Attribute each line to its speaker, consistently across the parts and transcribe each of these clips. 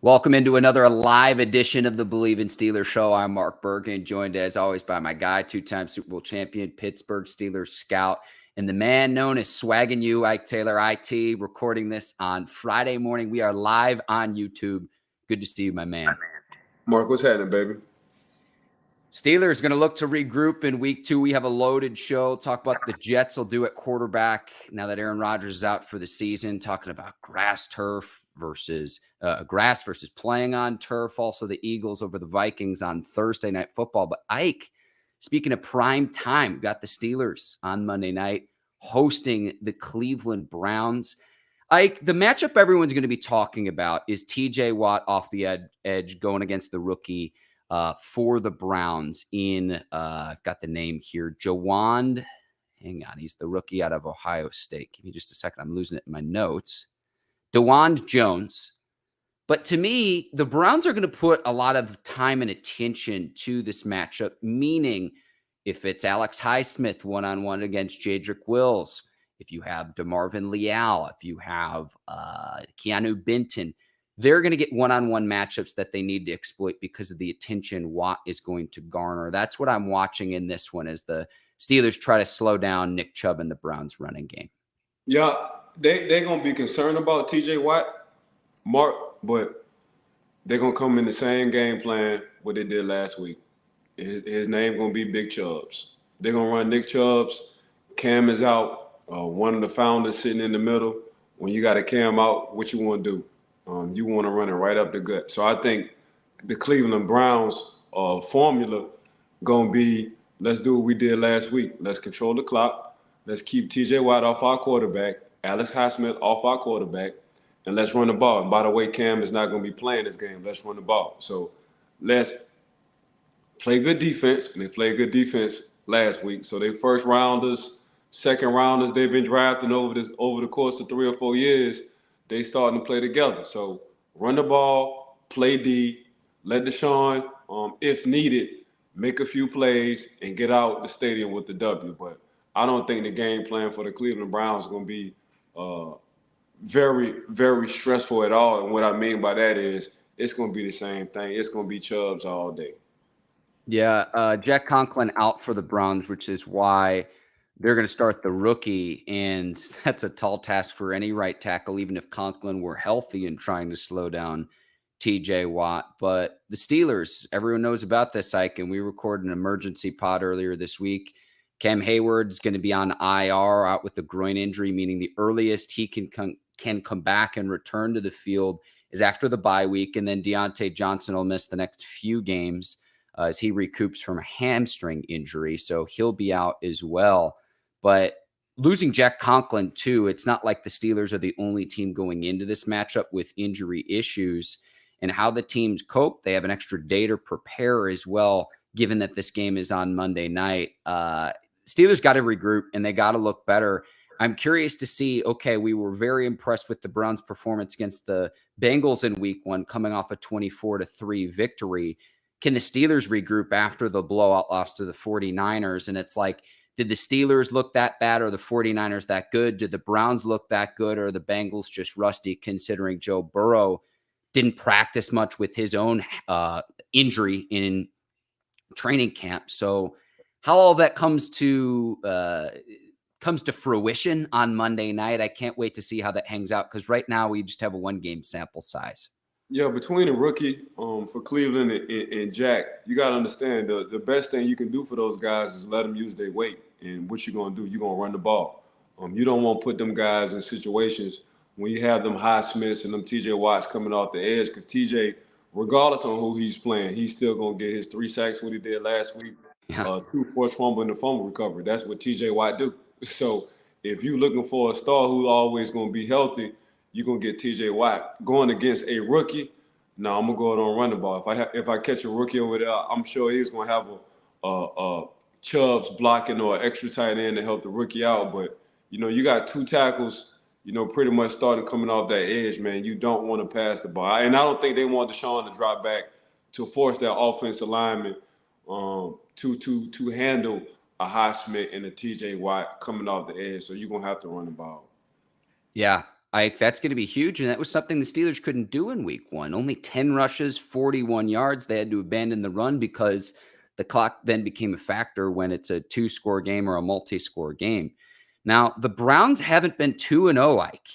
Speaker 1: Welcome into another live edition of the Bleav in Steelers show. I'm Mark Bergin, joined as always by my guy, two-time Super Bowl champion, Pittsburgh Steelers scout, and the man known as Swaggin' You, Ike Taylor, IT, recording this on Friday morning. We are live on YouTube. Good to see you, my man.
Speaker 2: Mark, what's happening, baby?
Speaker 1: Steelers going to look to regroup in week 2. We have a loaded show. Talk about the Jets will do at quarterback now that Aaron Rodgers is out for the season. Talking about grass versus playing on turf. Also the Eagles over the Vikings on Thursday Night Football. But Ike, speaking of prime time, we got the Steelers on Monday night hosting the Cleveland Browns. Ike, the matchup everyone's going to be talking about is TJ Watt off the edge going against the rookie for the Browns in, got the name here, Dawand. Hang on, he's the rookie out of Ohio State. Give me just a second. I'm losing it in my notes. Dawand Jones. But to me, the Browns are going to put a lot of time and attention to this matchup, meaning if it's Alex Highsmith one-on-one against Jedrik Wills, if you have DeMarvin Leal, if you have Keanu Benton, they're going to get one-on-one matchups that they need to exploit because of the attention Watt is going to garner. That's what I'm watching in this one as the Steelers try to slow down Nick Chubb and the Browns running game.
Speaker 2: Yeah, they're going to be concerned about TJ Watt, Mark, but they're going to come in the same game plan what they did last week. His name going to be Big Chubbs. They're going to run Nick Chubbs. Cam is out. One of the founders sitting in the middle. When you got a Cam out, what you want to do? You want to run it right up the gut. So I think the Cleveland Browns formula going to be, let's do what we did last week. Let's control the clock. Let's keep TJ Watt off our quarterback, Alex Highsmith off our quarterback, and let's run the ball. And by the way, Cam is not going to be playing this game. Let's run the ball. So let's play good defense. They played good defense last week. So they first rounders, second rounders, they've been drafting over the course of 3 or 4 years. They starting to play together. So run the ball, play D, let Deshaun, if needed, make a few plays and get out the stadium with the W. But I don't think the game plan for the Cleveland Browns is going to be very, very stressful at all. And what I mean by that is it's going to be the same thing. It's going to be Chubbs all day.
Speaker 1: Yeah, Jack Conklin out for the Browns, which is why they're going to start the rookie, and that's a tall task for any right tackle, even if Conklin were healthy and trying to slow down TJ Watt. But the Steelers, everyone knows about this, Ike, and we recorded an emergency pod earlier this week. Cam Hayward is going to be on IR, out with a groin injury, meaning the earliest he can come back and return to the field is after the bye week, and then Deontay Johnson will miss the next few games as he recoups from a hamstring injury, so he'll be out as well. But losing Jack Conklin, too, it's not like the Steelers are the only team going into this matchup with injury issues. And how the teams cope, they have an extra day to prepare as well, given that this game is on Monday night. Steelers got to regroup, and they got to look better. I'm curious to see, okay, we were very impressed with the Browns' performance against the Bengals in week 1, coming off a 24-3 victory. Can the Steelers regroup after the blowout loss to the 49ers? And it's like, did the Steelers look that bad, or the 49ers that good? Did the Browns look that good, or the Bengals just rusty, considering Joe Burrow didn't practice much with his own injury in training camp? So how all that comes to fruition on Monday night, I can't wait to see how that hangs out, because right now we just have a 1-game sample size.
Speaker 2: Yeah, between the rookie for Cleveland and Jack, you got to understand the best thing you can do for those guys is let them use their weight. And what you're going to do, you're going to run the ball. You don't want to put them guys in situations when you have them Highsmiths and them TJ Watts coming off the edge, because TJ, regardless on who he's playing, he's still going to get his 3 sacks what he did last week, 2 forced fumble and a fumble recovery. That's what TJ Watt do. So if you're looking for a star who's always going to be healthy, you're going to get TJ Watt. Going against a rookie, no, I'm going to go ahead and run the ball. If I catch a rookie over there, I'm sure he's going to have a Chubbs blocking or an extra tight end to help the rookie out. But, you got 2 tackles, pretty much starting coming off that edge, man. You don't want to pass the ball. And I don't think they want Deshaun to drop back to force that offensive lineman to handle a Highsmith and a TJ Watt coming off the edge. So you're going to have to run the ball.
Speaker 1: Yeah, That's going to be huge, and that was something the Steelers couldn't do in week 1. Only 10 rushes, 41 yards. They had to abandon the run because the clock then became a factor when it's a 2-score game or a multi-score game. Now, the Browns haven't been 2-0, Ike,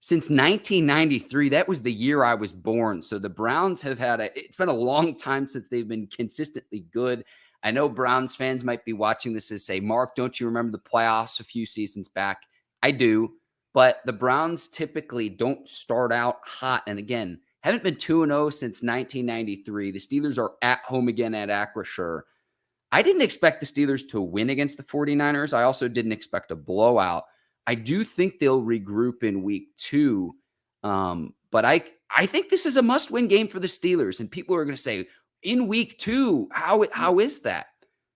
Speaker 1: since 1993. That was the year I was born. So the Browns have it's been a long time since they've been consistently good. I know Browns fans might be watching this and say, Mark, don't you remember the playoffs a few seasons back? I do. But the Browns typically don't start out hot. And again, haven't been 2-0 since 1993. The Steelers are at home again at Acrisure. I didn't expect the Steelers to win against the 49ers. I also didn't expect a blowout. I do think they'll regroup in week 2. But I think this is a must-win game for the Steelers. And people are going to say, in week 2, how is that?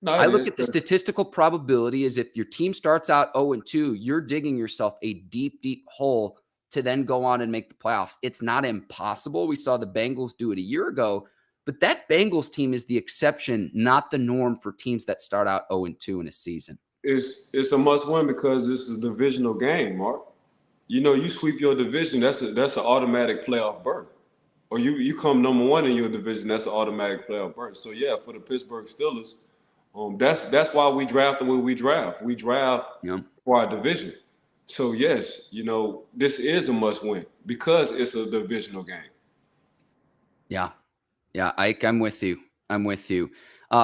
Speaker 2: No,
Speaker 1: I look at the statistical probability as if your team starts out 0-2, you're digging yourself a deep, deep hole to then go on and make the playoffs. It's not impossible. We saw the Bengals do it a year ago, but that Bengals team is the exception, not the norm for teams that start out 0-2 in a season.
Speaker 2: It's a must win because this is a divisional game, Mark. You sweep your division, that's an automatic playoff berth. Or you come number 1 in your division, that's an automatic playoff berth. So yeah, for the Pittsburgh Steelers, that's why we draft the way we draft. We draft for our division. So yes, this is a must win because it's a divisional game.
Speaker 1: Yeah, Ike, I'm with you.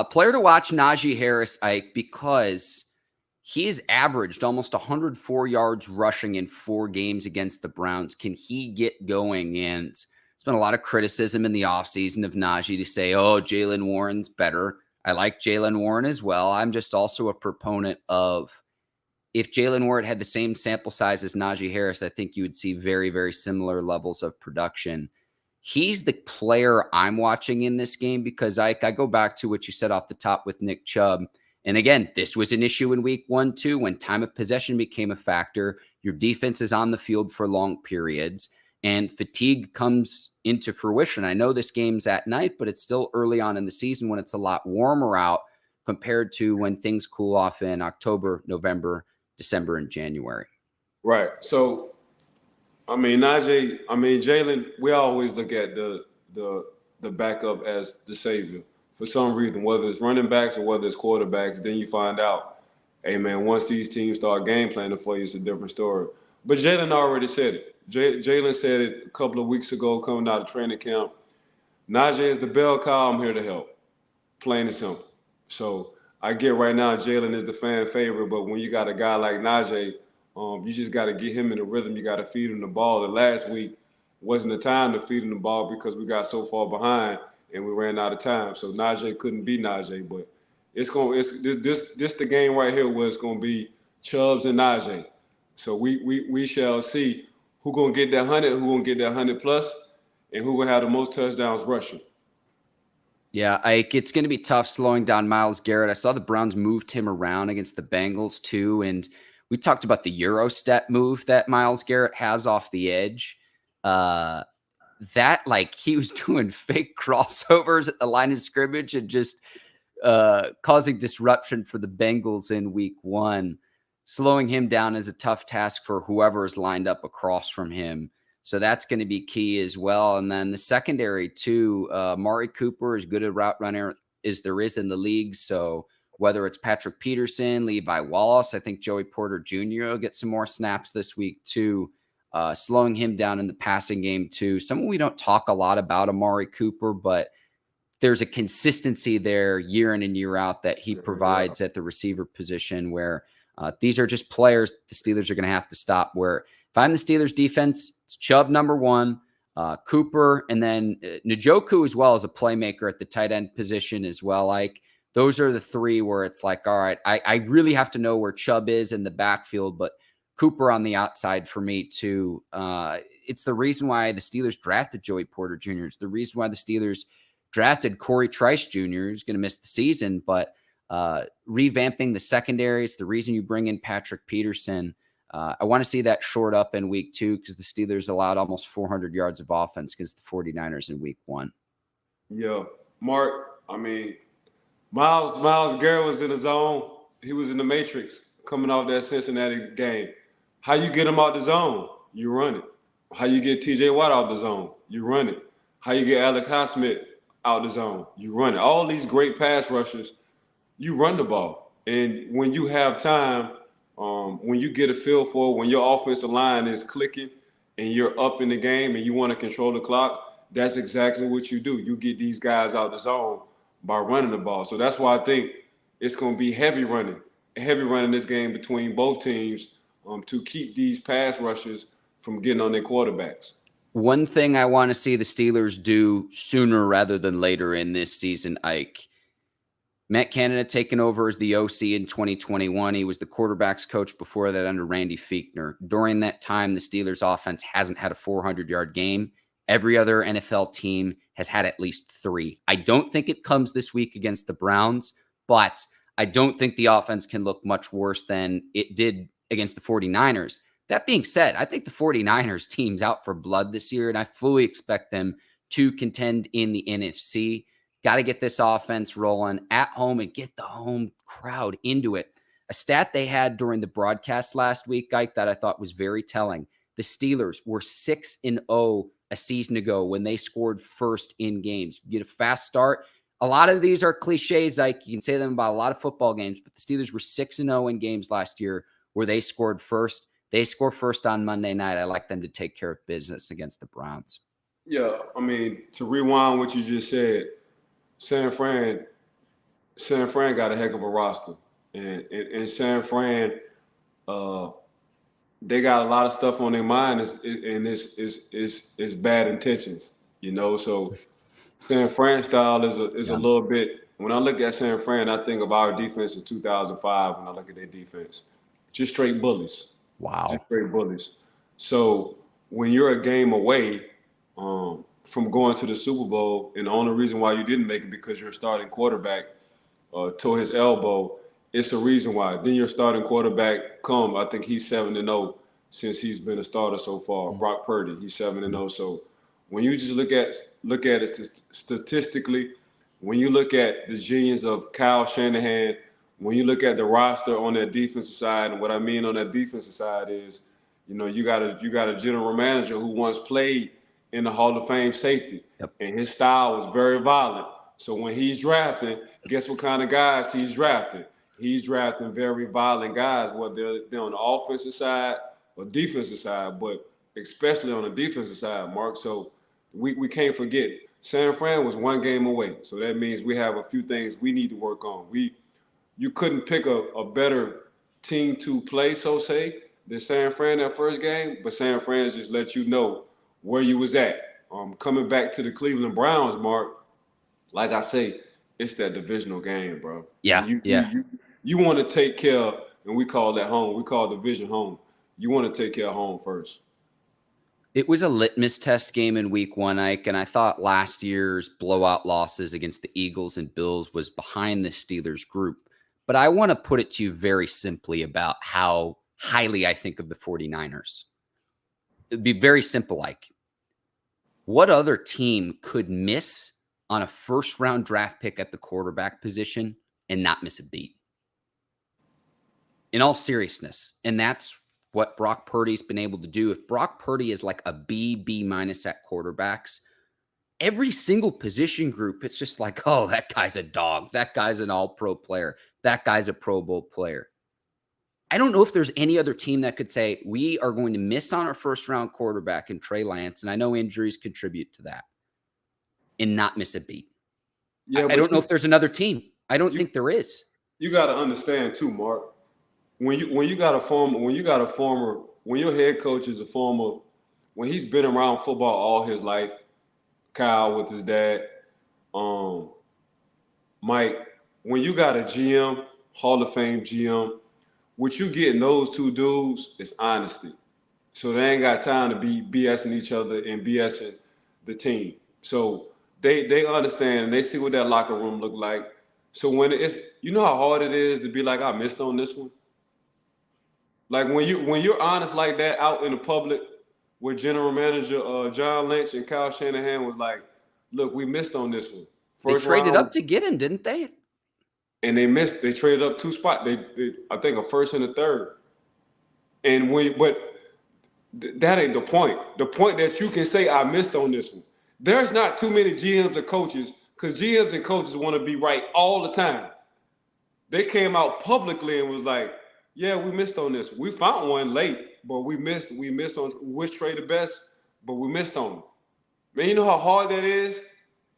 Speaker 1: Player to watch, Najee Harris, Ike, because he's averaged almost 104 yards rushing in 4 games against the Browns. Can he get going? And there's been a lot of criticism in the offseason of Najee to say, oh, Jaylen Warren's better. I like Jaylen Warren as well. I'm just also a proponent of, if Jaylen Warren had the same sample size as Najee Harris, I think you would see very, very similar levels of production. He's the player I'm watching in this game because I go back to what you said off the top with Nick Chubb. And again, this was an issue in week 1, too, when time of possession became a factor. Your defense is on the field for long periods, and fatigue comes into fruition. I know this game's at night, but it's still early on in the season when it's a lot warmer out compared to when things cool off in October, November, December, and January.
Speaker 2: Right. So, Jaylen, we always look at the backup as the savior for some reason, whether it's running backs or whether it's quarterbacks. Then you find out, hey, man, once these teams start game planning for you, it's a different story. But Jaylen already said it. Jaylen said it a couple of weeks ago coming out of training camp. Najee is the bell cow. I'm here to help. Plain and simple. So I get right now Jaylen is the fan favorite, but when you got a guy like Najee, you just got to get him in the rhythm. You got to feed him the ball. The last week wasn't the time to feed him the ball because we got so far behind and we ran out of time. So Najee couldn't be Najee, but this the game right here where it's gonna be Chubbs and Najee. So we shall see who gonna get that 100, who gonna get that 100 plus, and who will have the most touchdowns rushing.
Speaker 1: Yeah, Ike, it's going to be tough slowing down Myles Garrett. I saw the Browns moved him around against the Bengals too, and we talked about the Euro step move that Myles Garrett has off the edge. That, like, he was doing fake crossovers at the line of scrimmage and just causing disruption for the Bengals in week 1. Slowing him down is a tough task for whoever is lined up across from him. So that's going to be key as well. And then the secondary too, Amari Cooper, as good a route runner as there is in the league. So whether it's Patrick Peterson, Levi Wallace, I think Joey Porter Jr. will get some more snaps this week too. Slowing him down in the passing game too. Someone we don't talk a lot about, Amari Cooper, but there's a consistency there year in and year out that he provides at the receiver position where these are just players the Steelers are going to have to stop. Where if I'm the Steelers defense, it's Chubb number 1, Cooper, and then Njoku as well as a playmaker at the tight end position as well. Like, those are the 3 where it's like, all right, I really have to know where Chubb is in the backfield, but Cooper on the outside for me too. It's the reason why the Steelers drafted Joey Porter Jr. It's the reason why the Steelers drafted Corey Trice Jr., who's going to miss the season, but revamping the secondary, it's the reason you bring in Patrick Peterson. I want to see that short up in week 2 because the Steelers allowed almost 400 yards of offense against the 49ers in week 1.
Speaker 2: Yeah. Mark, Myles Garrett was in the zone. He was in the matrix coming off that Cincinnati game. How you get him out the zone? You run it. How you get TJ Watt out the zone? You run it. How you get Alex Highsmith out the zone? You run it. All these great pass rushers, you run the ball. And when you have time, when you get a feel for it, when your offensive line is clicking and you're up in the game and you want to control the clock, that's exactly what you do. You get these guys out the zone by running the ball. So that's why I think it's going to be heavy running this game between both teams to keep these pass rushers from getting on their quarterbacks.
Speaker 1: One thing I want to see the Steelers do sooner rather than later in this season, Ike. Matt Canada taken over as the OC in 2021. He was the quarterback's coach before that under Randy Fichtner. During that time, the Steelers offense hasn't had a 400-yard game. Every other NFL team has had at least 3. I don't think it comes this week against the Browns, but I don't think the offense can look much worse than it did against the 49ers. That being said, I think the 49ers team's out for blood this year, and I fully expect them to contend in the NFC. Got to get this offense rolling at home and get the home crowd into it. A stat they had during the broadcast last week, Ike, that I thought was very telling. The Steelers were 6-0 a season ago when they scored first in games. You get a fast start. A lot of these are cliches, Ike. You can say them about a lot of football games, but the Steelers were 6-0 in games last year where they scored first. They score first on Monday night. I like them to take care of business against the Browns.
Speaker 2: Yeah, I mean, to rewind what you just said, San Fran got a heck of a roster, and San Fran, they got a lot of stuff on their mind, and it's bad intentions, you know. So San Fran style is a little bit. When I look at San Fran, I think of our defense in 2005. When I look at their defense, just straight bullies.
Speaker 1: Wow,
Speaker 2: just straight bullies. So when you're a game away from going to the Super Bowl, and the only reason why you didn't make it because your starting quarterback tore his elbow, it's a reason why. Then your starting quarterback I think he's 7-0 since he's been a starter so far. Brock Purdy, he's 7-0. So when you just look at it statistically, when you look at the genius of Kyle Shanahan, when you look at the roster on that defensive side, and what I mean on that defensive side is, you know, you got a general manager who once played in the Hall of Fame safety, and his style was very violent. So when he's drafting, guess what kind of guys he's drafting? He's drafting very violent guys, whether they're on the offensive side or defensive side, but especially on the defensive side, Mark. So we can't forget, San Fran was 1 game away. So that means we have a few things we need to work on. You couldn't pick a better team to play, so say, than San Fran that first game, but San Fran just let you know where you was at. Coming back to the Cleveland Browns, Mark, like I say, it's that divisional game, bro.
Speaker 1: Yeah,
Speaker 2: You want to take care, and we call that home. We call division home. You want to take care of home first.
Speaker 1: It was a litmus test game in week 1, Ike, and I thought last year's blowout losses against the Eagles and Bills was behind the Steelers group. But I want to put it to you very simply about how highly I think of the 49ers. It'd be very simple, like, what other team could miss on a first-round draft pick at the quarterback position and not miss a beat? In all seriousness, and that's what Brock Purdy's been able to do. If Brock Purdy is like a B minus at quarterbacks, every single position group, it's just like, oh, that guy's a dog. That guy's an all-pro player. That guy's a Pro Bowl player. I don't know if there's any other team that could say, we are going to miss on our first-round quarterback in Trey Lance, and I know injuries contribute to that, and not miss a beat. Yeah, I don't know if there's another team. I don't think there is.
Speaker 2: You got to understand, too, Mark. When your head coach is a former, when he's been around football all his life, Kyle with his dad, Mike, when you got a GM, Hall of Fame GM, what you get in those two dudes is honesty. So they ain't got time to be BSing each other and BSing the team. So they understand and they see what that locker room look like. So when it's, you know how hard it is to be like, I missed on this one. Like when you're honest like that out in the public, with general manager John Lynch and Kyle Shanahan was like, look, we missed on this one.
Speaker 1: They traded up to get him, didn't they?
Speaker 2: And they missed. They traded up 2 spots. They I think a first and a third. And but That ain't the point. The point that you can say I missed on this one. There's not too many GMs and coaches because GMs and coaches want to be right all the time. They came out publicly and was like, "Yeah, we missed on this. We found one late, but we missed. We missed on which trade the best, but we missed on them." Man, you know how hard that is.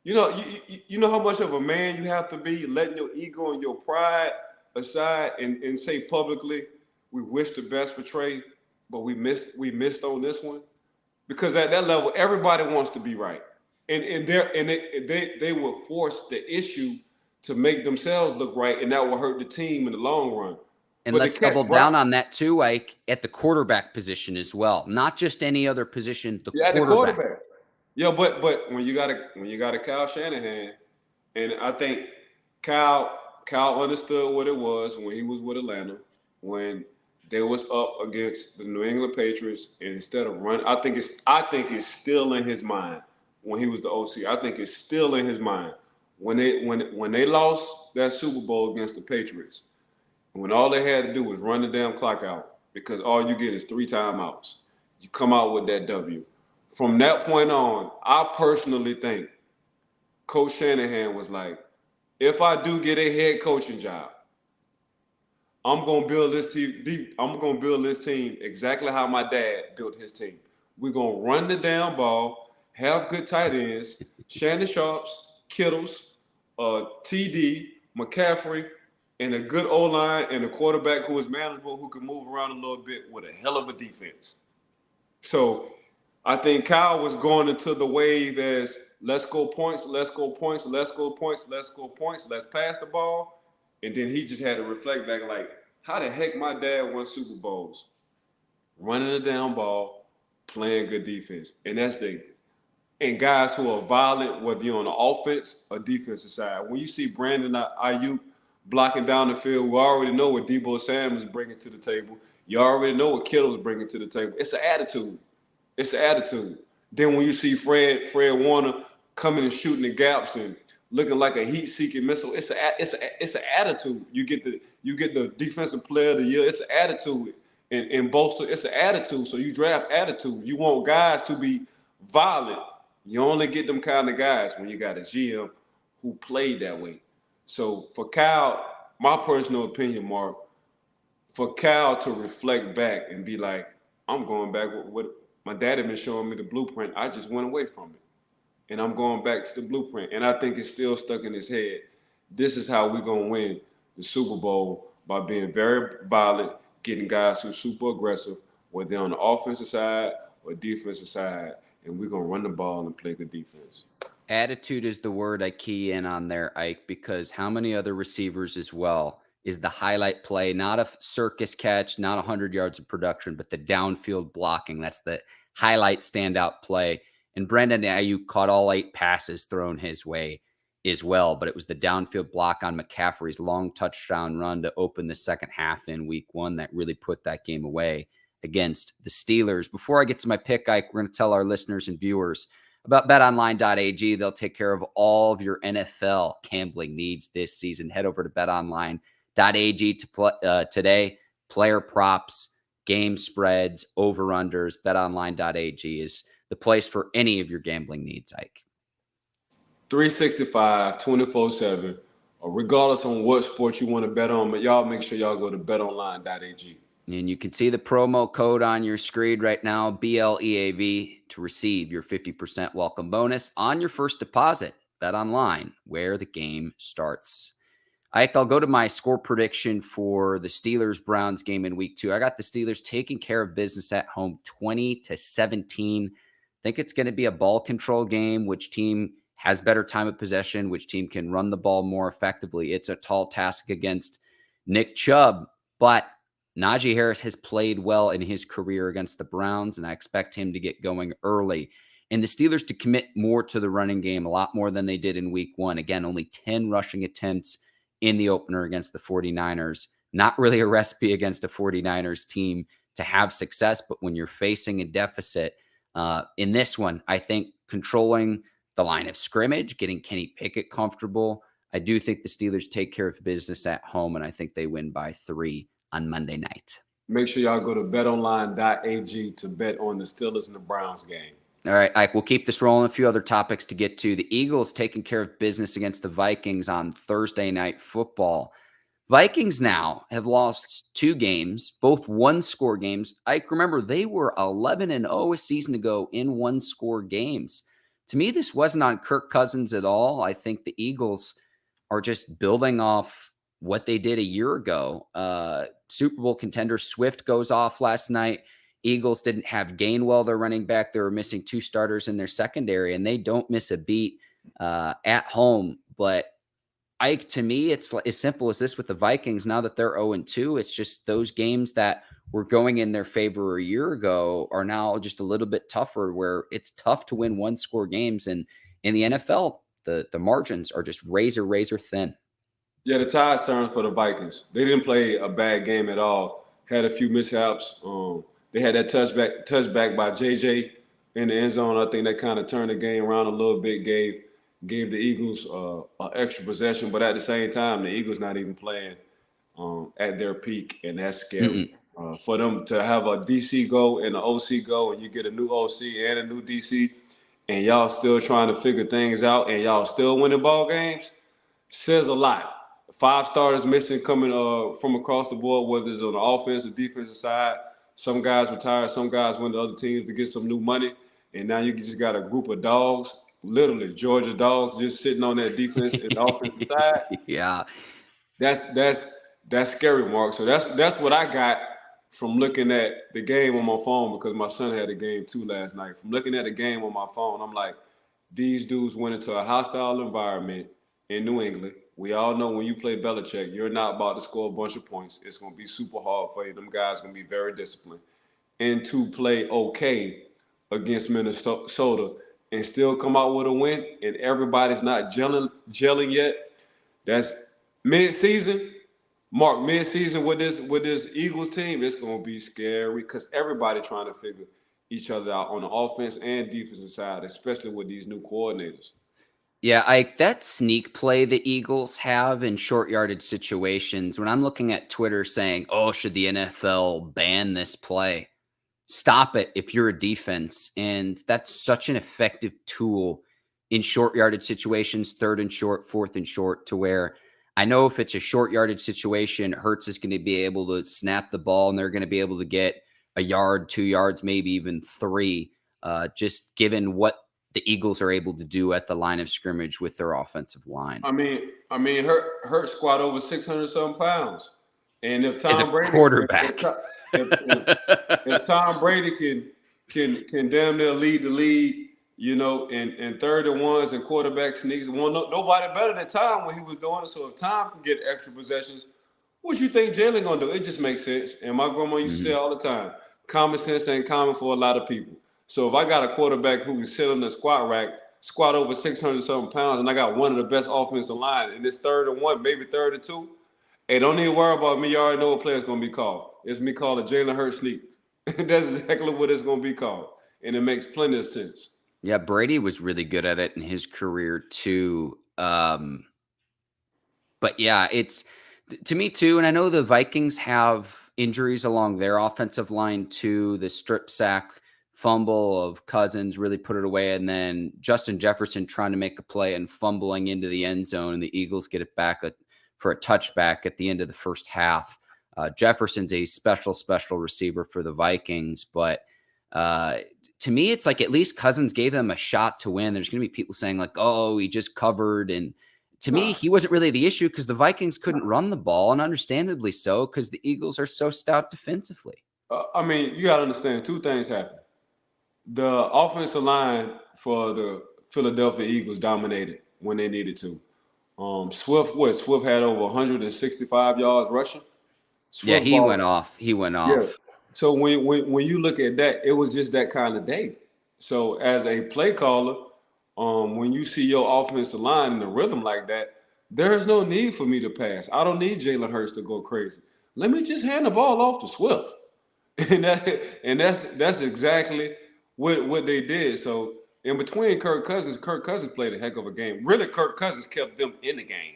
Speaker 2: You know how much of a man you have to be, letting your ego and your pride aside and say publicly, "We wish the best for Trey, but we missed on this one." Because at that level, everybody wants to be right, and they will force the issue to make themselves look right, and that will hurt the team in the long run.
Speaker 1: And
Speaker 2: But
Speaker 1: let's double down on that too, Ike, at the quarterback position as well. Not just any other position, the quarterback.
Speaker 2: Yeah, but when you got a Kyle Shanahan, and I think Kyle understood what it was when he was with Atlanta, when they was up against the New England Patriots, and instead of running, I think it's still in his mind when he was the OC. I think it's still in his mind when they lost that Super Bowl against the Patriots, when all they had to do was run the damn clock out because all you get is 3 timeouts. You come out with that W. From that point on, I personally think Coach Shanahan was like, if I do get a head coaching job, I'm gonna build this team. I'm gonna build this team exactly how my dad built his team. We're gonna run the damn ball, have good tight ends, Shannon Sharps, Kittles, TD, McCaffrey, and a good O-line and a quarterback who is manageable, who can move around a little bit with a hell of a defense. So I think Kyle was going into the wave as let's go points, let's go points, let's go points, let's go points, let's pass the ball. And then he just had to reflect back like, how the heck my dad won Super Bowls? Running the down ball, playing good defense. And that's and guys who are violent, whether you're on the offense or defensive side. When you see Brandon Ayuk blocking down the field, we already know what Deebo Samuel is bringing to the table. You already know what Kittle's bringing to the table. It's an attitude. It's the attitude. Then when you see Fred Warner coming and shooting the gaps and looking like a heat-seeking missile, it's an attitude. You get the defensive player of the year. It's an attitude. And both, it's an attitude. So you draft attitude. You want guys to be violent. You only get them kind of guys when you got a GM who played that way. So for Kyle, my personal opinion, Mark, for Kyle to reflect back and be like, I'm going back with what my dad had been showing me the blueprint. I just went away from it. And I'm going back to the blueprint. And I think it's still stuck in his head. This is how we're going to win the Super Bowl, by being very violent, getting guys who are super aggressive, whether they're on the offensive side or defensive side, and we're going to run the ball and play good defense.
Speaker 1: Attitude is the word I key in on there, Ike, because how many other receivers as well is the highlight play, not a circus catch, not 100 yards of production, but the downfield blocking. That's the highlight standout play. And Brandon Ayuk caught all 8 passes thrown his way as well, but it was the downfield block on McCaffrey's long touchdown run to open the second half in week 1 that really put that game away against the Steelers. Before I get to my pick, Ike, we're going to tell our listeners and viewers about BetOnline.ag. They'll take care of all of your NFL gambling needs this season. Head over to BetOnline.ag today. Player props, game spreads, over-unders. BetOnline.ag is the place for any of your gambling needs, Ike.
Speaker 2: 365, 24/7, or regardless on what sport you want to bet on, but y'all make sure y'all go to BetOnline.ag.
Speaker 1: And you can see the promo code on your screen right now, BLEAV, to receive your 50% welcome bonus on your first deposit. Bet online, where the game starts. Ike, I'll go to my score prediction for the Steelers-Browns game in week 2. I got the Steelers taking care of business at home, 20-17. I think it's going to be a ball control game. Which team has better time of possession? Which team can run the ball more effectively? It's a tall task against Nick Chubb, but Najee Harris has played well in his career against the Browns, and I expect him to get going early. And the Steelers to commit more to the running game, a lot more than they did in week 1. Again, only 10 rushing attempts in the opener against the 49ers. Not really a recipe against a 49ers team to have success, but when you're facing a deficit in this one, I think controlling the line of scrimmage, getting Kenny Pickett comfortable, I do think the Steelers take care of business at home, and I think they win by 3 on Monday night.
Speaker 2: make sure y'all go to BetOnline.ag to bet on the Steelers and the Browns game.
Speaker 1: All right, Ike, we'll keep this rolling. A few other topics to get to. The Eagles taking care of business against the Vikings on Thursday Night Football. Vikings now have lost 2 games, both one-score games. Ike, remember, they were 11-0 a season ago in one-score games. To me, this wasn't on Kirk Cousins at all. I think the Eagles are just building off what they did a year ago. Super Bowl contender Swift goes off last night. Eagles didn't have Gainwell, their running back. They were missing 2 starters in their secondary, and they don't miss a beat at home. But Ike, to me, it's as simple as this with the Vikings. Now that they're 0-2, it's just those games that were going in their favor a year ago are now just a little bit tougher, where it's tough to win one-score games. And in the NFL, the margins are just razor thin.
Speaker 2: Yeah, the tide's turned for the Vikings. They didn't play a bad game at all. Had a few mishaps. They had that touchback by JJ in the end zone. I think that kind of turned the game around a little bit, gave the Eagles an extra possession. But at the same time, the Eagles not even playing at their peak, and that's scary. For them to have a DC go and an OC go, and you get a new OC and a new DC, and y'all still trying to figure things out, and y'all still winning ball games, says a lot. 5 starters missing coming from across the board, whether it's on the offense or defensive side. Some guys retired, some guys went to other teams to get some new money, and now you just got a group of dogs, literally Georgia dogs, just sitting on that defense and offensive side.
Speaker 1: Yeah,
Speaker 2: that's scary, Mark. So that's what I got from looking at the game on my phone, because my son had a game too last night. From looking at the game on my phone, I'm like, these dudes went into a hostile environment in New England. We all know when you play Belichick, you're not about to score a bunch of points. It's going to be super hard for you. Them guys are going to be very disciplined. And to play okay against Minnesota and still come out with a win, and everybody's not gelling yet, that's mid-season. Mark, mid-season with this Eagles team, it's going to be scary because everybody trying to figure each other out on the offense and defensive side, especially with these new coordinators.
Speaker 1: Yeah, Ike, that sneak play the Eagles have in short yardage situations, when I'm looking at Twitter saying, oh, should the NFL ban this play? Stop it if you're a defense. And that's such an effective tool in short yardage situations, 3rd and short, 4th and short, to where I know if it's a short yardage situation, Hurts is going to be able to snap the ball and they're going to be able to get a yard, 2 yards, maybe even 3, just given what the Eagles are able to do at the line of scrimmage with their offensive line.
Speaker 2: I mean, Hurt squat over 600-something pounds, and if
Speaker 1: As
Speaker 2: Tom
Speaker 1: a
Speaker 2: Brady,
Speaker 1: quarterback,
Speaker 2: if Tom Brady can damn near lead the league, you know, in 3rd and 1s and quarterback sneaks, nobody better than Tom when he was doing it. So if Tom can get extra possessions, what you think Jalen gonna do? It just makes sense. And my grandma used to say all the time, common sense ain't common for a lot of people. So if I got a quarterback who can sit on the squat rack, squat over 600-something pounds, and I got one of the best offensive line, and it's 3rd and 1, maybe 3rd and 2, hey, don't even worry about me. You already know what play is going to be called. It's me calling Jalen Hurts sneaks. That's exactly what it's going to be called, and it makes plenty of sense.
Speaker 1: Yeah, Brady was really good at it in his career too. But yeah, it's to me too, and I know the Vikings have injuries along their offensive line too. The strip sack fumble of Cousins really put it away, and then Justin Jefferson trying to make a play and fumbling into the end zone, and the Eagles get it back for a touchback at the end of the first half. Jefferson's a special receiver for the Vikings, but to me, it's like at least Cousins gave them a shot to win. There's going to be people saying like, oh, he just covered. And to me, he wasn't really the issue because the Vikings couldn't run the ball, and understandably so, because the Eagles are so stout defensively.
Speaker 2: I mean, you got to understand 2 things happen. The offensive line for the Philadelphia Eagles dominated when they needed to. Swift had over 165 yards rushing.
Speaker 1: Swift he went off.
Speaker 2: Yeah. So when you look at that, it was just that kind of day. So as a play caller, when you see your offensive line in the rhythm like that, there's no need for me to pass. I don't need Jalen Hurts to go crazy. Let me just hand the ball off to Swift. And that's exactly what they did. So in between Kirk Cousins played a heck of a game. Really, Kirk Cousins kept them in the game,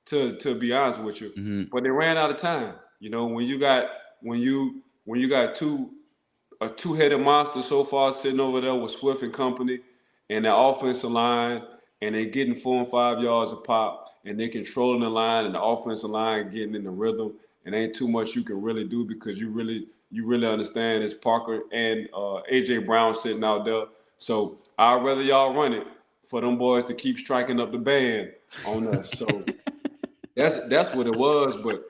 Speaker 2: to be honest with you.
Speaker 1: Mm-hmm.
Speaker 2: But they ran out of time. You know, when you when you got a two-headed monster so far sitting over there with Swift and company, and the offensive line, and they getting 4 and 5 yards a pop, and they controlling the line, and the offensive line getting in the rhythm, and ain't too much you can really do because you really understand it's Parker and AJ Brown sitting out there. So I'd rather y'all run it for them boys to keep striking up the band on us. So that's what it was. But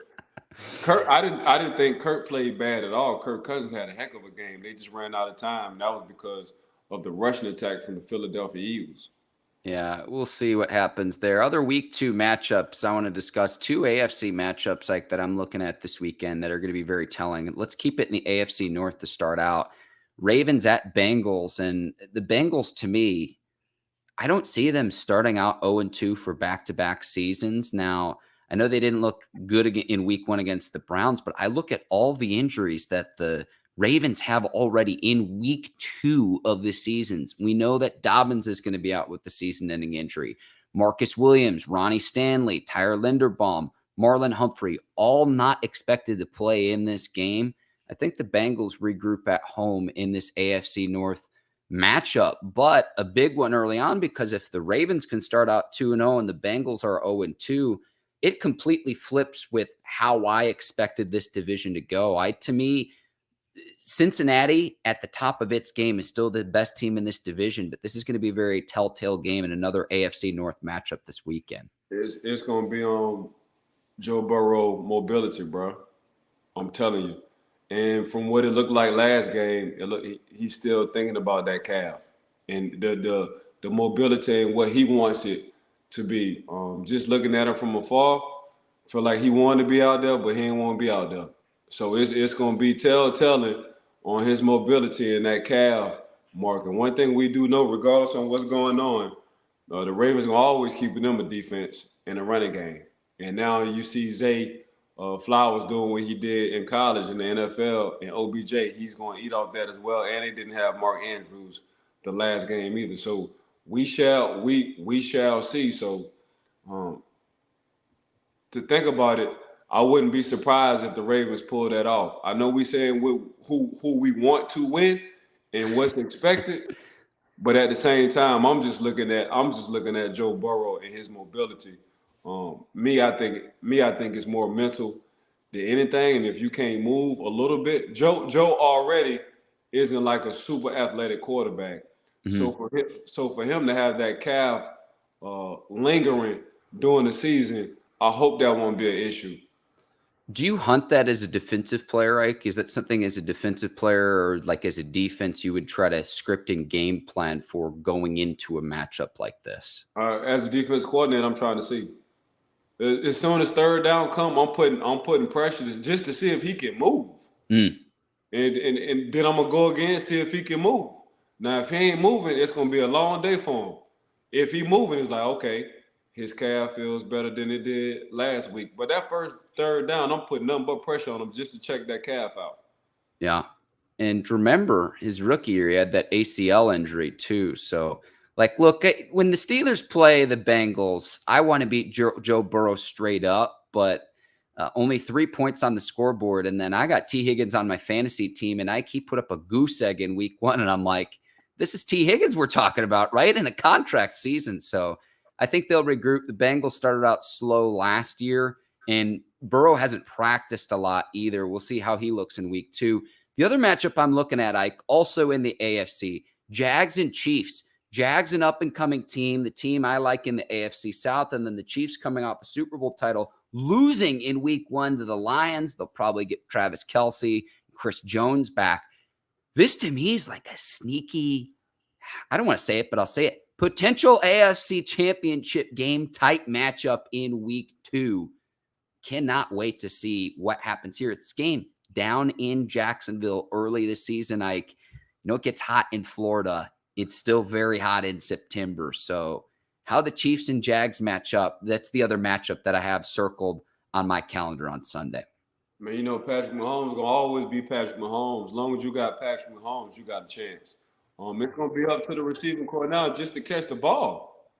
Speaker 2: Kirk, I didn't think Kirk played bad at all. Kirk Cousins had a heck of a game. They just ran out of time. And that was because of the rushing attack from the Philadelphia Eagles.
Speaker 1: Yeah, we'll see what happens there. Other week 2 matchups, I want to discuss 2 AFC matchups like that I'm looking at this weekend that are going to be very telling. Let's keep it in the AFC North to start out. Ravens at Bengals, and the Bengals, to me, I don't see them starting out 0-2 for back-to-back seasons. Now, I know they didn't look good in week 1 against the Browns, but I look at all the injuries that the Ravens have already in week 2 of the seasons. We know that Dobbins is going to be out with the season-ending injury. Marcus Williams, Ronnie Stanley, Tyler Linderbaum, Marlon Humphrey, all not expected to play in this game. I think the Bengals regroup at home in this AFC North matchup, but a big one early on, because if the Ravens can start out 2-0 and the Bengals are 0-2, it completely flips with how I expected this division to go. To me, Cincinnati at the top of its game is still the best team in this division, but this is going to be a very telltale game in another AFC North matchup this weekend.
Speaker 2: It's going to be on Joe Burrow mobility, bro. I'm telling you. And from what it looked like last game, he's still thinking about that calf and the mobility and what he wants it to be. Just looking at him from afar, feel like he wanted to be out there, but he didn't want to be out there. So it's going to be telling on his mobility and that calf mark. And one thing we do know, regardless of what's going on, the Ravens are always keeping them a defense and a running game. And now you see Zay Flowers doing what he did in college in the NFL and OBJ. He's going to eat off that as well. And they didn't have Mark Andrews the last game either. So we shall see. So to think about it, I wouldn't be surprised if the Ravens pull that off. I know we saying who we want to win and what's expected, but at the same time, I'm just looking at Joe Burrow and his mobility. I think it's more mental than anything. And if you can't move a little bit, Joe already isn't like a super athletic quarterback. Mm-hmm. So for him to have that calf lingering during the season, I hope that won't be an issue.
Speaker 1: Do you hunt that as a defensive player, Ike? Is that something as a defensive player or like as a defense you would try to script and game plan for going into a matchup like this?
Speaker 2: As a defense coordinator, I'm trying to see. As soon as third down come, I'm putting pressure just to see if he can move. And then I'm gonna go again, see if he can move. Now, if he ain't moving, it's gonna be a long day for him. If he moving, it's like, okay, his calf feels better than it did last week. But that first third down, I'm putting nothing but pressure on him just to check that calf out.
Speaker 1: Yeah. And remember, his rookie year, he had that ACL injury too. So, look, when the Steelers play the Bengals, I want to beat Joe Burrow straight up, but only 3 points on the scoreboard. And then I got T. Higgins on my fantasy team, and I put up a goose egg in week 1. And I'm like, this is T. Higgins we're talking about, right? In a contract season. So I think they'll regroup. The Bengals started out slow last year, and Burrow hasn't practiced a lot either. We'll see how he looks in week 2. The other matchup I'm looking at, Ike, also in the AFC, Jags and Chiefs. Jags, an up-and-coming team, the team I like in the AFC South, and then the Chiefs coming off a Super Bowl title, losing in week 1 to the Lions. They'll probably get Travis Kelce, Chris Jones back. This, to me, is like a sneaky, I don't want to say it, but I'll say it, potential AFC championship game type matchup in week 2. Cannot wait to see what happens here. It's game down in Jacksonville early this season, Ike. It gets hot in Florida. It's still very hot in September. So how the Chiefs and Jags match up, that's the other matchup that I have circled on my calendar on Sunday.
Speaker 2: Man, Patrick Mahomes is going to always be Patrick Mahomes. As long as you got Patrick Mahomes, you got a chance. It's going to be up to the receiving core now just to catch the ball.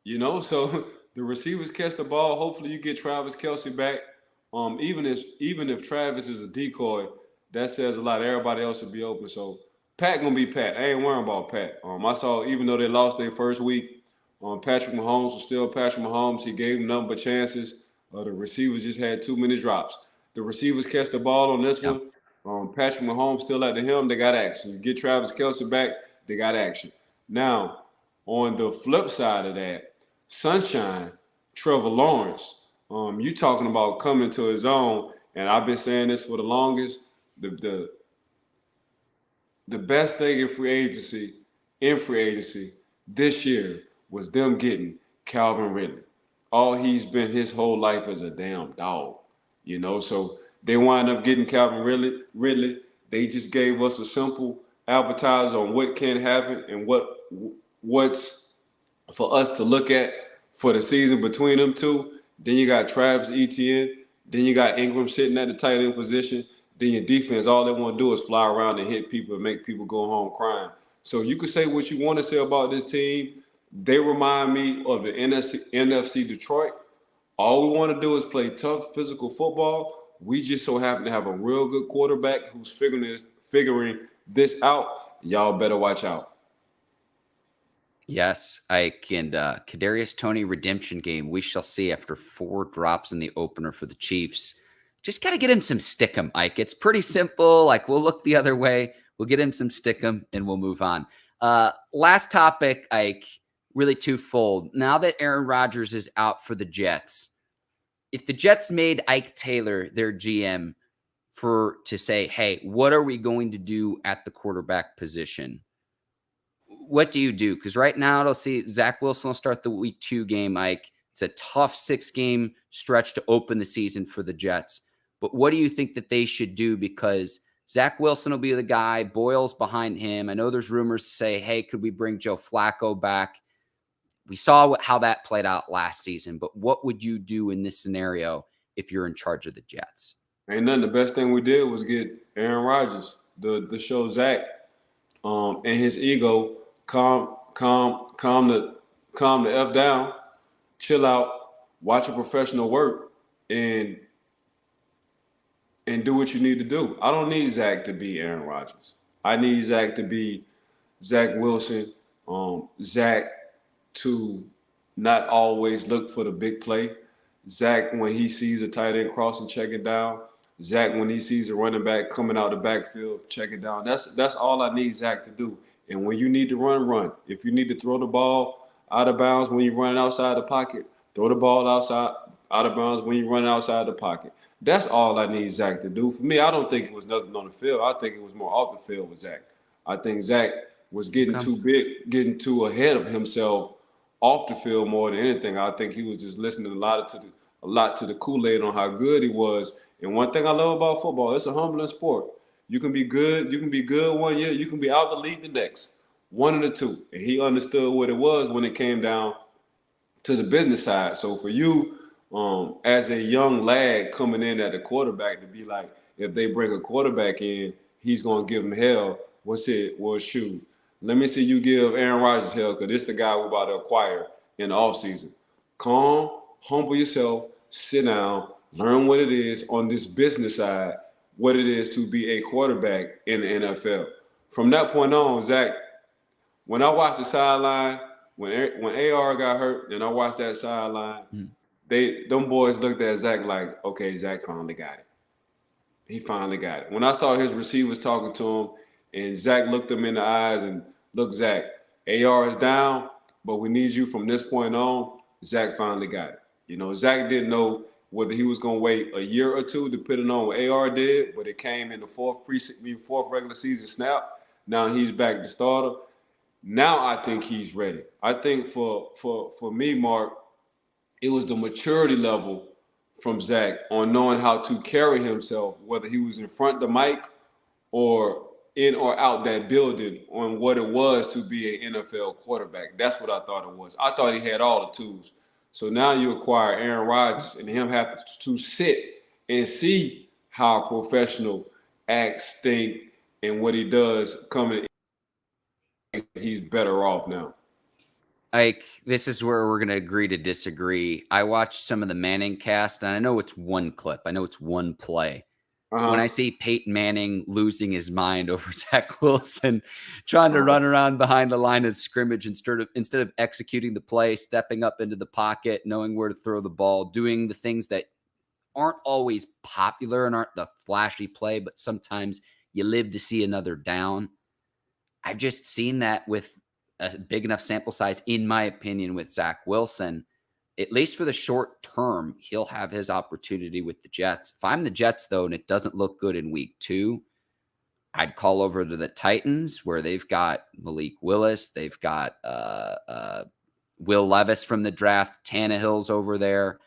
Speaker 2: So the receivers catch the ball. Hopefully you get Travis Kelce back. Even if Travis is a decoy, that says a lot. Everybody else will be open. So Pat gonna be Pat. I ain't worrying about Pat. I saw even though they lost their first week, Patrick Mahomes was still Patrick Mahomes. He gave them nothing but chances. The receivers just had too many drops. The receivers catch the ball on this
Speaker 1: Yeah.
Speaker 2: one. Patrick Mahomes still at the helm. They got action. You get Travis Kelce back. They got action. Now, on the flip side of that, Sunshine, Trevor Lawrence. You talking about coming to his own, and I've been saying this for the longest. The best thing in free agency this year was them getting Calvin Ridley. All he's been his whole life is a damn dog, So they wind up getting Calvin Ridley. They just gave us a simple appetizer on what can happen and what's for us to look at for the season between them two. Then you got Travis Etienne. Then you got Ingram sitting at the tight end position. Then your defense, all they want to do is fly around and hit people and make people go home crying. So you can say what you want to say about this team. They remind me of the NFC Detroit. All we want to do is play tough, physical football. We just so happen to have a real good quarterback who's figuring this out. Y'all better watch out.
Speaker 1: Yes, Ike, and Kadarius Toney redemption game. We shall see after 4 drops in the opener for the Chiefs. Just got to get him some stickum, Ike. It's pretty simple. Like, we'll look the other way. We'll get him some stickum, and we'll move on. Last topic, Ike, really twofold. Now that Aaron Rodgers is out for the Jets, if the Jets made Ike Taylor their GM to say, hey, what are we going to do at the quarterback position? What do you do? Because right now, it'll see Zach Wilson will start the week 2 game, Ike. It's a tough 6-game stretch to open the season for the Jets. But what do you think that they should do? Because Zach Wilson will be the guy. Boyle's behind him. I know there's rumors to say, hey, could we bring Joe Flacco back? We saw how that played out last season. But what would you do in this scenario if you're in charge of the Jets?
Speaker 2: Ain't nothing. The best thing we did was get Aaron Rodgers to show Zach and his ego calm the F down, chill out, watch a professional work, and do what you need to do. I don't need Zach to be Aaron Rodgers. I need Zach to be Zach Wilson. Zach to not always look for the big play. Zach, when he sees a tight end crossing, check it down. Zach, when he sees a running back coming out the backfield, check it down. That's all I need Zach to do. And when you need to run. If you need to throw the ball out of bounds when you're running outside the pocket, throw the ball out of bounds when you're running outside the pocket. That's all I need Zach to do. For me, I don't think it was nothing on the field. I think it was more off the field with Zach. I think Zach was getting too big, getting too ahead of himself off the field more than anything. I think he was just listening a lot to the Kool-Aid on how good he was. And one thing I love about football, it's a humbling sport. You can be good 1 year, you can be out the league the next. One of the two. And he understood what it was when it came down to the business side. So for you, as a young lad coming in at the quarterback, to be like, if they bring a quarterback in, he's gonna give him hell. Well, shoot. Let me see you give Aaron Rodgers hell, because this is the guy we're about to acquire in the offseason. Calm, humble yourself, sit down, learn what it is on this business side, what it is to be a quarterback in the NFL. From that point on, Zach, when I watched the sideline, when AR got hurt and I watched that sideline, them boys looked at Zach like, okay, Zach finally got it. He finally got it. When I saw his receivers talking to him and Zach looked them in the eyes and, look, Zach, AR is down, but we need you from this point on. Zach finally got it. Zach didn't know whether he was going to wait a year or two, depending on what AR did, but it came in the fourth regular season snap. Now he's back to starter. Now I think he's ready. I think for me, Mark, it was the maturity level from Zach on knowing how to carry himself, whether he was in front of the mic or in or out that building, on what it was to be an NFL quarterback. That's what I thought it was. I thought he had all the tools. So now you acquire Aaron Rodgers and him have to sit and see how a professional acts, think, and what he does coming in. He's better off now.
Speaker 1: Ike, this is where we're going to agree to disagree. I watched some of the Manning cast, and I know it's one clip. I know it's one play. when I see Peyton Manning losing his mind over Zach Wilson, trying to run around behind the line of scrimmage instead of executing the play, stepping up into the pocket, knowing where to throw the ball, doing the things that aren't always popular and aren't the flashy play, but sometimes you live to see another down. I've just seen that with a big enough sample size, in my opinion, with Zach Wilson. At least for the short term, he'll have his opportunity with the Jets. If I'm the Jets, though, and it doesn't look good in week 2, I'd call over to the Titans, where they've got Malik Willis. They've got Will Levis from the draft. Tannehill's over there.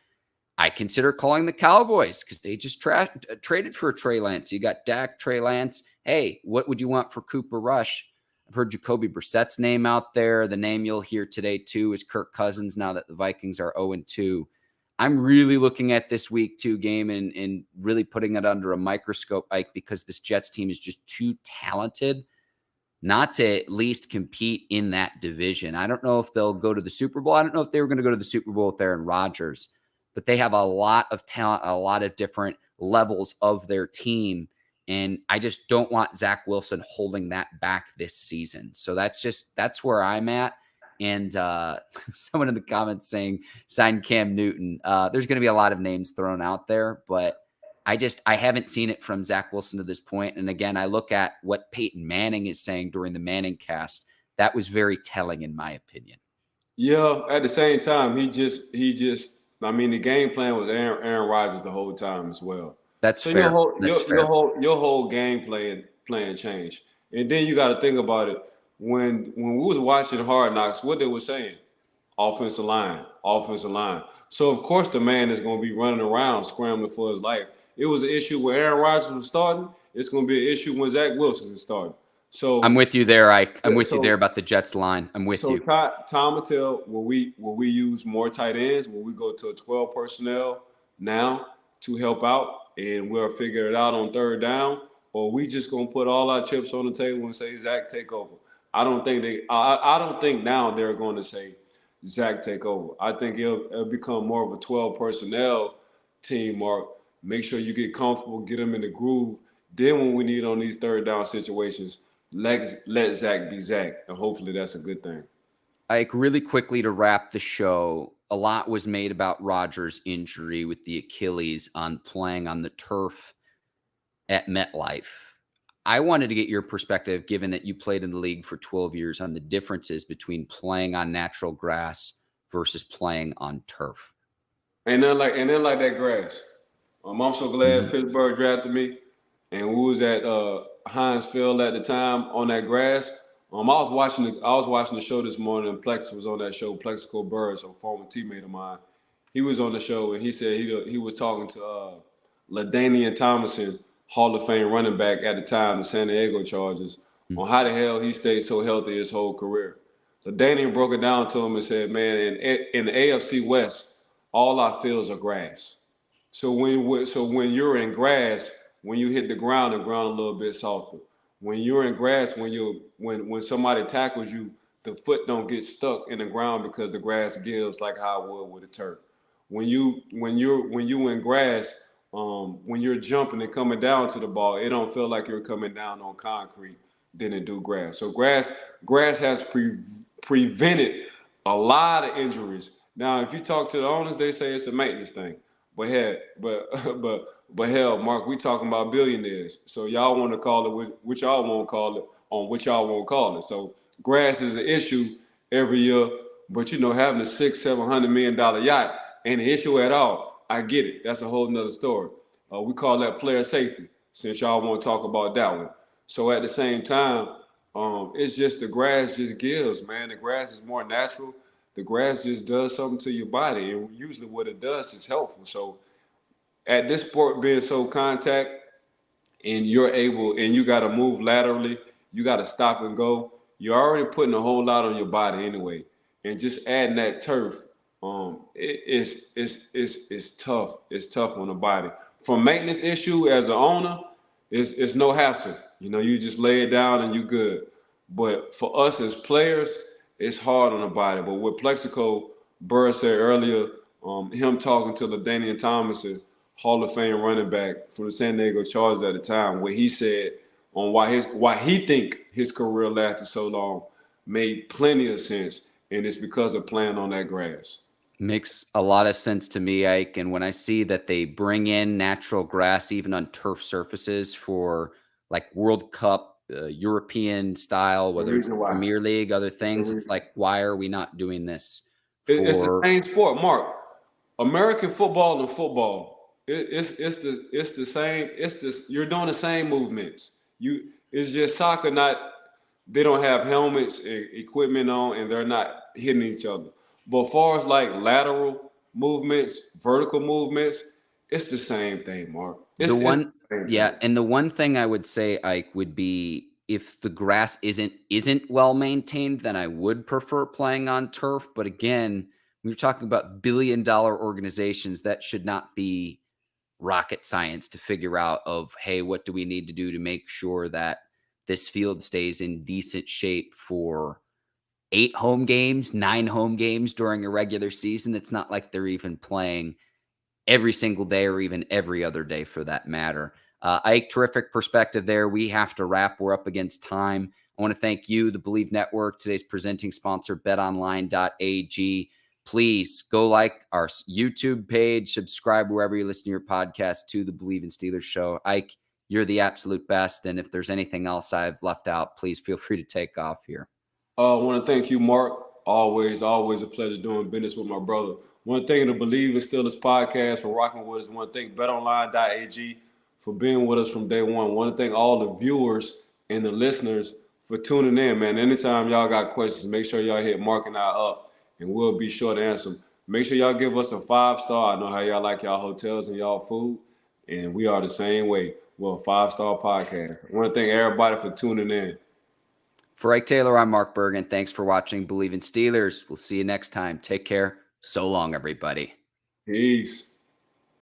Speaker 1: I consider calling the Cowboys because they just traded for Trey Lance. You got Dak, Trey Lance. Hey, what would you want for Cooper Rush? I've heard Jacoby Brissett's name out there. The name you'll hear today, too, is Kirk Cousins now that the Vikings are 0-2. I'm really looking at this week 2 game and really putting it under a microscope, Ike, because this Jets team is just too talented not to at least compete in that division. I don't know if they'll go to the Super Bowl. I don't know if they were going to go to the Super Bowl with Aaron Rodgers, but they have a lot of talent, a lot of different levels of their team. And I just don't want Zach Wilson holding that back this season. So that's where I'm at. And someone in the comments saying sign Cam Newton. There's going to be a lot of names thrown out there, but I haven't seen it from Zach Wilson to this point. And again, I look at what Peyton Manning is saying during the Manning cast. That was very telling in my opinion.
Speaker 2: Yeah, at the same time, he just I mean, the game plan was Aaron Rodgers the whole time as well.
Speaker 1: That's
Speaker 2: so
Speaker 1: fair.
Speaker 2: Your whole game plan changed. And then you got to think about it. When we was watching Hard Knocks, what they were saying, offensive line. So of course the man is going to be running around scrambling for his life. It was an issue where Aaron Rodgers was starting. It's going to be an issue when Zach Wilson is starting. So
Speaker 1: I'm with you there, Ike. I'm with you there about the Jets line. I'm with you.
Speaker 2: So time will tell. Will we use more tight ends? Will we go to a 12 personnel now to help out, and we'll figure it out on third down? Or we just gonna put all our chips on the table and say Zach take over? I don't think now they're going to say Zach take over. I think it'll become more of a 12 personnel team. Mark, make sure you get comfortable, get them in the groove. Then when we need on these third down situations, let Zach be Zach, and hopefully that's a good thing.
Speaker 1: Ike, really quickly to wrap the show, a lot was made about Rodgers' injury with the Achilles on playing on the turf at MetLife. I wanted to get your perspective, given that you played in the league for 12 years, on the differences between playing on natural grass versus playing on turf.
Speaker 2: And then like that grass. I'm so glad Pittsburgh drafted me, and we was at Heinz Field at the time on that grass. I was watching the show this morning, and Plex was on that show. Plexico Birds, a former teammate of mine, he was on the show, and he said he was talking to LaDainian Tomlinson, Hall of Fame running back at the time, the San Diego Chargers, on how the hell he stayed so healthy his whole career. LaDainian broke it down to him and said, man, in the AFC West, all our fields are grass. So when you're in grass, when you hit the ground a little bit softer. When you're in grass, when somebody tackles you, the foot don't get stuck in the ground because the grass gives like how it would with a turf. When you in grass, when you're jumping and coming down to the ball, it don't feel like you're coming down on concrete than it do grass. So grass has prevented a lot of injuries. Now, if you talk to the owners, they say it's a maintenance thing. But hell, Mark, we talking about billionaires. So y'all want to call it what y'all won't call it on what y'all won't call it. So grass is an issue every year, but having a $600-700 million yacht ain't an issue at all. I get it. That's a whole nother story. We call that player safety, since y'all want to talk about that one. So at the same time, it's just the grass just gives, man. The grass is more natural. The grass just does something to your body, and usually what it does is helpful. So at this sport being so contact, and you got to move laterally, you got to stop and go, you're already putting a whole lot on your body anyway. And just adding that turf, it's tough. It's tough on the body. For maintenance issue as an owner, it's no hassle. You just lay it down and you good. But for us as players, it's hard on the body. But what Plexico Burr said earlier, him talking to LaDainian Tomlinson, Hall of Fame running back from the San Diego Chargers at the time, where he said on why he think his career lasted so long made plenty of sense, and it's because of playing on that grass.
Speaker 1: Makes a lot of sense to me, Ike. And when I see that they bring in natural grass, even on turf surfaces for like World Cup, European style,
Speaker 2: The
Speaker 1: whether it's
Speaker 2: reason why.
Speaker 1: Premier League, other
Speaker 2: The
Speaker 1: things, it's
Speaker 2: reason.
Speaker 1: like, why are we not doing this
Speaker 2: It's the
Speaker 1: for
Speaker 2: same sport, Mark. American football and football. It's the same. You're doing the same movements. It's just soccer. Not they don't have helmets and equipment on, and they're not hitting each other. But as far as like lateral movements, vertical movements, it's the same thing, Mark.
Speaker 1: the
Speaker 2: It's
Speaker 1: one?
Speaker 2: the same
Speaker 1: Yeah,
Speaker 2: thing.
Speaker 1: and the one thing I would say, Ike, would be if the grass isn't well maintained, then I would prefer playing on turf. But again, when you're talking about billion-dollar organizations, that should not be rocket science to figure out of, hey, what do we need to do to make sure that this field stays in decent shape for 8 home games, 9 home games during a regular season. It's not like they're even playing every single day or even every other day for that matter. Ike, terrific perspective there. We have to wrap. We're up against time. I want to thank you, the Bleav Network, today's presenting sponsor, BetOnline.ag. Please go like our YouTube page, subscribe wherever you listen to your podcast to the Bleav in Steelers show. Ike, you're the absolute best. And if there's anything else I've left out, please feel free to take off here.
Speaker 2: I want to thank you, Mark. Always a pleasure doing business with my brother. One thing to Bleav in Steelers podcast for rocking with us. One thing, BetOnline.ag for being with us from day one. Want to thank all the viewers and the listeners for tuning in, man. Anytime y'all got questions, make sure y'all hit Mark and I up, and we'll be sure to answer them. Make sure y'all give us a 5-star. I know how y'all like y'all hotels and y'all food, and we are the same way. We're a 5-star podcast. I want to thank everybody for tuning in.
Speaker 1: For Ike Taylor, I'm Mark Bergin. Thanks for watching Bleav in Steelers. We'll see you next time. Take care. So long, everybody.
Speaker 2: Peace.